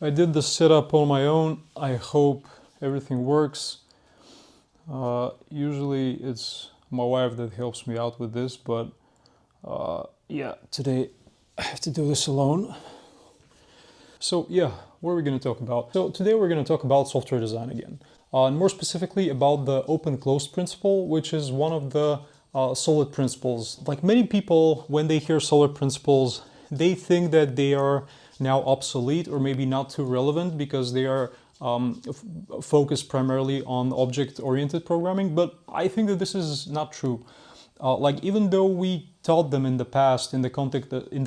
I did the setup on my own. I hope everything works. Usually it's my wife that helps me out with this, but yeah, today I have to do this alone. So yeah, what are we going to talk about? So today we're going to talk about software design again. And more specifically about the open-close principle, which is one of the solid principles. Like many people, when they hear solid principles, they think that they are now obsolete or maybe not too relevant because they are focused primarily on object-oriented programming. But I think that this is not true. Like even though we taught them in the past in the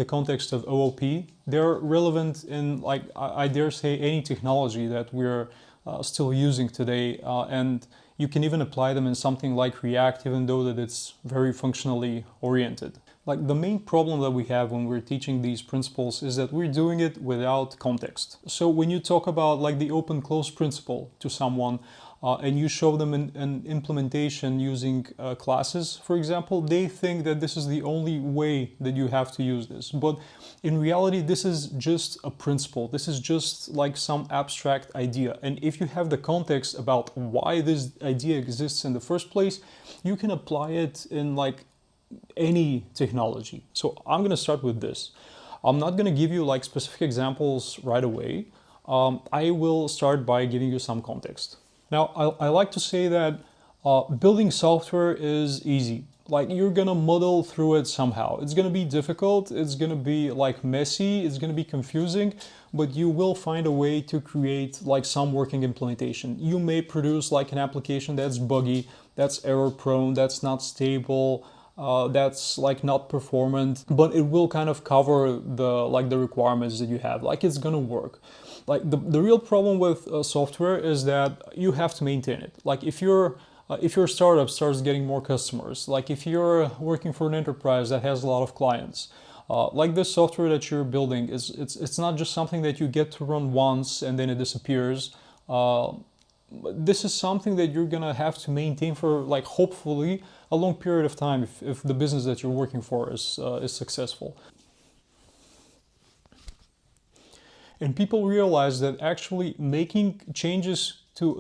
context of OOP, they're relevant in, like, I dare say, any technology that we're still using today, and you can even apply them in something like React, even though that it's very functionally oriented. Like the main problem that we have when we're teaching these principles is that we're doing it without context. So when you talk about like the open-close principle to someone, and you show them an implementation using classes, for example, they think that this is the only way that you have to use this. But in reality, this is just a principle. This is just like some abstract idea. And if you have the context about why this idea exists in the first place, you can apply it in like any technology. So I'm going to start with this. I'm not going to give you like specific examples right away. I will start by giving you some context. Now, I like to say that building software is easy. Like you're gonna muddle through it somehow. It's gonna be difficult, it's gonna be like messy, it's gonna be confusing, but you will find a way to create like some working implementation. You may produce like an application that's buggy, that's error prone, that's not stable, that's like not performant, but it will kind of cover the requirements that you have. Like it's gonna work. Like the real problem with software is that you have to maintain it. Like if your startup starts getting more customers, like if you're working for an enterprise that has a lot of clients, like this software that you're building it's not just something that you get to run once and then it disappears. This is something that you're gonna have to maintain for like hopefully a long period of time if the business that you're working for is successful. And people realize that actually making changes to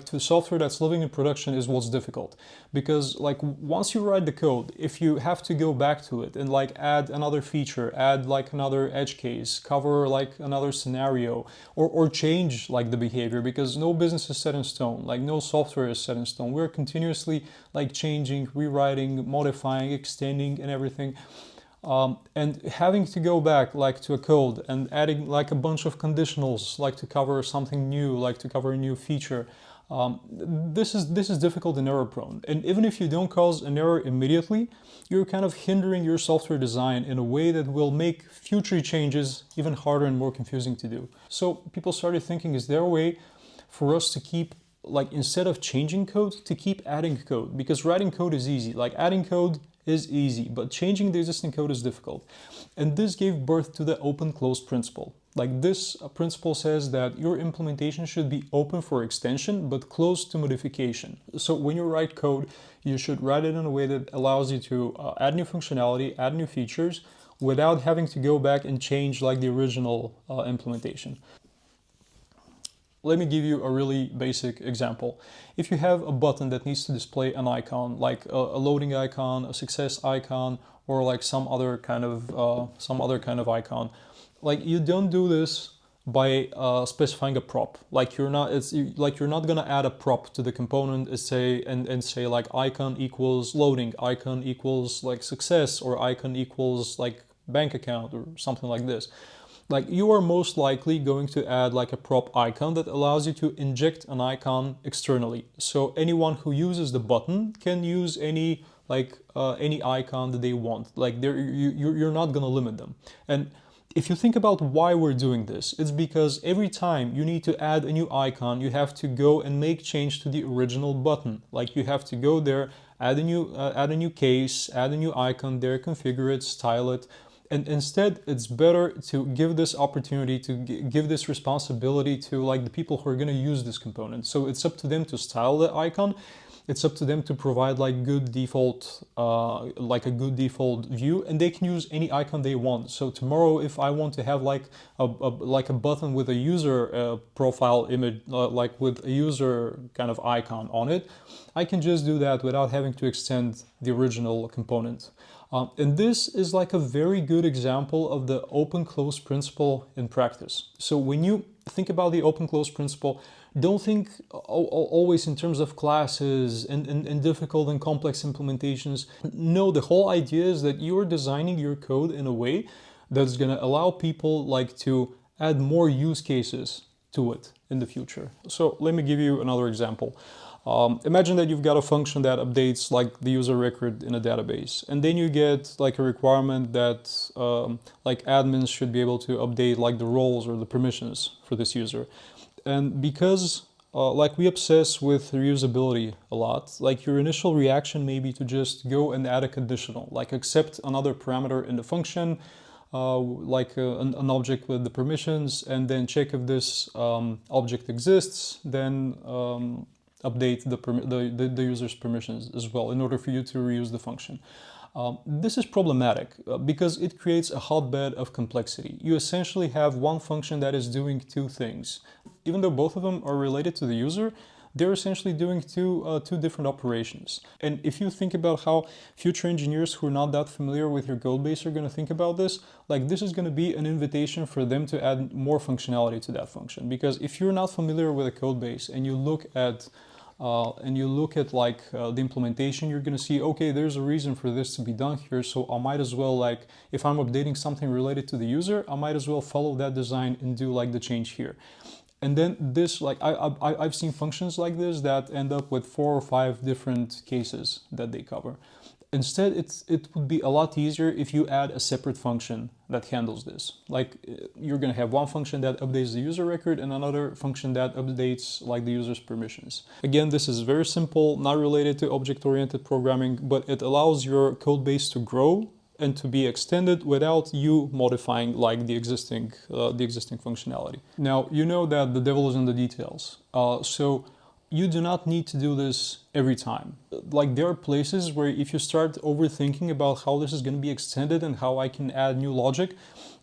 to software that's living in production is what's difficult, because like once you write the code, if you have to go back to it and like add another feature, add like another edge case, cover like another scenario, or change like the behavior, because no business is set in stone, like no software is set in stone. We're continuously like changing, rewriting, modifying, extending and everything. And having to go back like to a code and adding like a bunch of conditionals like to cover something new, like to cover a new feature, this is difficult and error prone. And even if you don't cause an error immediately, you're kind of hindering your software design in a way that will make future changes even harder and more confusing to do. So people started thinking, is there a way for us to keep, like, instead of changing code, to keep adding code? Because writing code is easy, like adding code is easy, but changing the existing code is difficult. And this gave birth to the open-close principle. Like this principle says that your implementation should be open for extension, but closed to modification. So when you write code, you should write it in a way that allows you to add new functionality, add new features, without having to go back and change like the original implementation. Let me give you a really basic example. If you have a button that needs to display an icon, like a loading icon, a success icon, or like some other kind of icon, like you don't do this by specifying a prop. Like you're not gonna add a prop to the component and say like icon equals loading, icon equals like success, or icon equals like bank account or something like this. Like you are most likely going to add like a prop icon that allows you to inject an icon externally. So anyone who uses the button can use any icon that they want. Like you're not going to limit them. And if you think about why we're doing this, it's because every time you need to add a new icon, you have to go and make change to the original button. Like you have to go there, add a new case, add a new icon there, configure it, style it. And instead, it's better to give this opportunity, to give this responsibility to like the people who are going to use this component. So it's up to them to style the icon, It's up to them to provide like good default, like a good default view, and they can use any icon they want. So tomorrow, if I want to have like a button with a user profile image, like with a user kind of icon on it, I can just do that without having to extend the original component. And this is like a very good example of the open-close principle in practice. So when you think about the open-close principle, don't think always in terms of classes and difficult and complex implementations. No, the whole idea is that you're designing your code in a way that's going to allow people like to add more use cases to it in the future. So let me give you another example. Imagine that you've got a function that updates like the user record in a database, and then you get like a requirement that like admins should be able to update like the roles or the permissions for this user. And because like we obsess with reusability a lot, like your initial reaction may be to just go and add a conditional, like accept another parameter in the function, like an object with the permissions, and then check if this object exists, then update the user's permissions as well in order for you to reuse the function. This is problematic because it creates a hotbed of complexity. You essentially have one function that is doing two things. Even though both of them are related to the user, they're essentially doing two different operations. And if you think about how future engineers who are not that familiar with your code base are going to think about this, like this is going to be an invitation for them to add more functionality to that function. Because if you're not familiar with a code base and you look at like the implementation, you're going to see, okay, there's a reason for this to be done here. So I might as well, like, if I'm updating something related to the user, I might as well follow that design and do like the change here. And then this, like, I've seen functions like this that end up with 4 or 5 different cases that they cover. Instead, it would be a lot easier if you add a separate function that handles this. Like you're going to have one function that updates the user record and another function that updates like the user's permissions. Again, this is very simple, not related to object-oriented programming, but it allows your code base to grow and to be extended without you modifying like the existing functionality. Now, you know that the devil is in the details. So you do not need to do this every time. Like there are places where if you start overthinking about how this is going to be extended and how I can add new logic,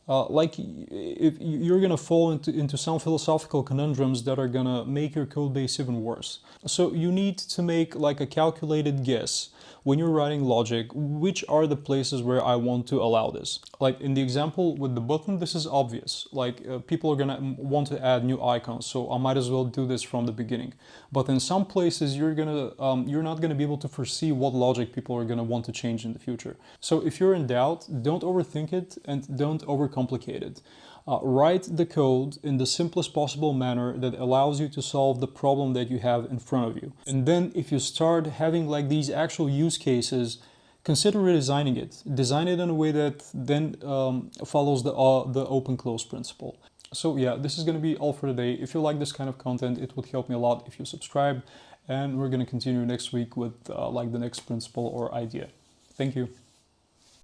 like if you're going to fall into some philosophical conundrums that are going to make your code base even worse. So you need to make like a calculated guess when you're writing logic, which are the places where I want to allow this. Like in the example with the button, this is obvious. Like people are gonna want to add new icons, so I might as well do this from the beginning. But in some places, you're not gonna be able to foresee what logic people are gonna want to change in the future. So if you're in doubt, don't overthink it and don't overcomplicate it. Write the code in the simplest possible manner that allows you to solve the problem that you have in front of you. And then if you start having like these actual use cases, consider redesigning it. Design it in a way that then follows the open-close principle. So yeah, this is going to be all for today. If you like this kind of content, it would help me a lot if you subscribe. And we're going to continue next week with like the next principle or idea. Thank you.